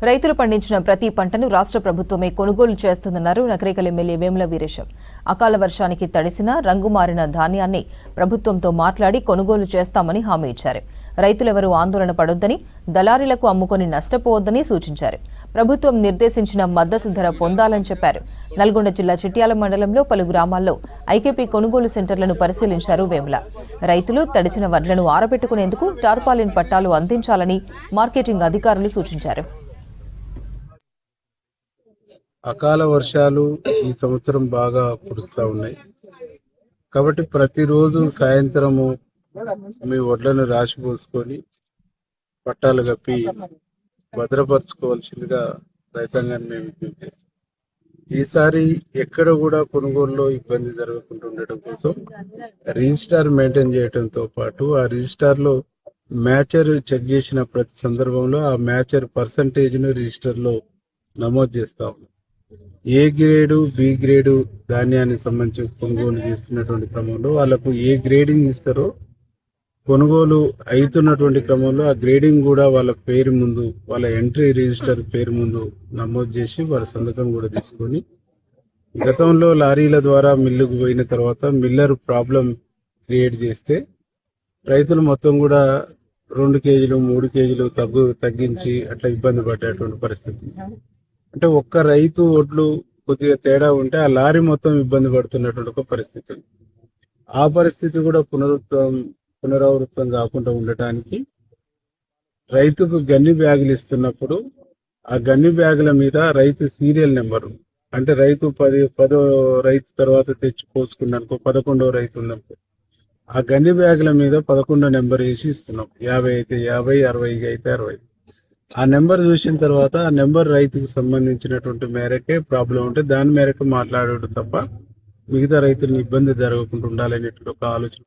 రైతులు పండించిన ప్రతి పంటను రాష్ట్ర ప్రభుత్వమే కొనుగోలు చేస్తుందన్నారు నకరేకల్ ఎమ్మెల్యే వేముల వీరేశం. అకాల వర్షానికి తడిసిన రంగు మారిన ధాన్యాన్ని ప్రభుత్వంతో మాట్లాడి కొనుగోలు చేస్తామని హామీ ఇచ్చారు. రైతులెవరూ ఆందోళన పడొద్దని, దళారీలకు అమ్ముకొని నష్టపోవద్దని సూచించారు. ప్రభుత్వం నిర్దేశించిన మద్దతు ధర పొందాలని చెప్పారు. నల్గొండ జిల్లా చిట్యాల మండలంలో పలు గ్రామాల్లో ఐకేపీ కొనుగోలు సెంటర్లను పరిశీలించారు వేముల. రైతులు తడిచిన వడ్లను ఆరబెట్టుకునేందుకు టార్పాలిన్ పట్టాలు అందించాలని మార్కెటింగ్ అధికారులు సూచించారు. అకాల వర్షాలు ఈ సంవత్సరం బాగా కురుస్తూ ఉన్నాయి కాబట్టి ప్రతిరోజు సాయంత్రము మీ వడ్లను రాసిపోసుకొని పట్టాలు కప్పి భద్రపరచుకోవాల్సిందిగా రైతాంగాన్ని మేము విజ్ఞప్తి చేస్తాం. ఈసారి ఎక్కడ కూడా కొనుగోలులో ఇబ్బంది జరగకుండా ఉండటం కోసం రిజిస్టార్ మెయింటైన్ చేయడంతో పాటు ఆ రిజిస్టార్లో మ్యాచర్ చెక్ చేసిన ప్రతి సందర్భంలో ఆ మ్యాచర్ పర్సంటేజ్ను రిజిస్టర్లో నమోదు చేస్తా ఉన్నాం. ఏ గ్రేడు బి గ్రేడు ధాన్యానికి సంబంధించి కొనుగోలు చేస్తున్నటువంటి క్రమంలో వాళ్ళకు ఏ గ్రేడింగ్ ఇస్తారో కొనుగోలు అవుతున్నటువంటి క్రమంలో ఆ గ్రేడింగ్ కూడా వాళ్ళ పేరు ముందు, వాళ్ళ ఎంట్రీ రిజిస్టర్ పేరు ముందు నమోదు చేసి వాళ్ళ సంతకం కూడా తీసుకొని, గతంలో లారీల ద్వారా మిల్లుకు పోయిన తర్వాత మిల్లర్ ప్రాబ్లం క్రియేట్ చేస్తే రైతులు మొత్తం కూడా 2 కేజీలు 3 కేజీలు తగ్గించి అట్లా ఇబ్బంది పడేటువంటి పరిస్థితి. అంటే ఒక్క రైతు ఒడ్లు కొద్దిగా తేడా ఉంటే ఆ లారీ మొత్తం ఇబ్బంది పడుతున్నటువంటి ఒక పరిస్థితి. ఆ పరిస్థితి కూడా పునరావృతం కాకుండా ఉండటానికి రైతుకు గన్ని బ్యాగులు ఇస్తున్నప్పుడు ఆ గన్ని బ్యాగుల మీద రైతు సీరియల్ నెంబరు, అంటే రైతు 10వ రైతు తర్వాత తెచ్చి పోసుకున్నానుకో 11వ రైతు ఉన్నప్పుడు ఆ గన్ని బ్యాగుల మీద 11 నెంబర్ వేసి ఇస్తున్నాం. 50 అయితే 50, 60 అయితే 60. ఆ నెంబర్ చూసిన తర్వాత ఆ నెంబర్ రైతుకు సంబంధించినటువంటి మేరకే ప్రాబ్లం ఉంటే దాని మేరకు మాట్లాడడం తప్ప మిగతా రైతులను ఇబ్బంది జరగకుండా ఉండాలనేటువంటి ఒక ఆలోచన.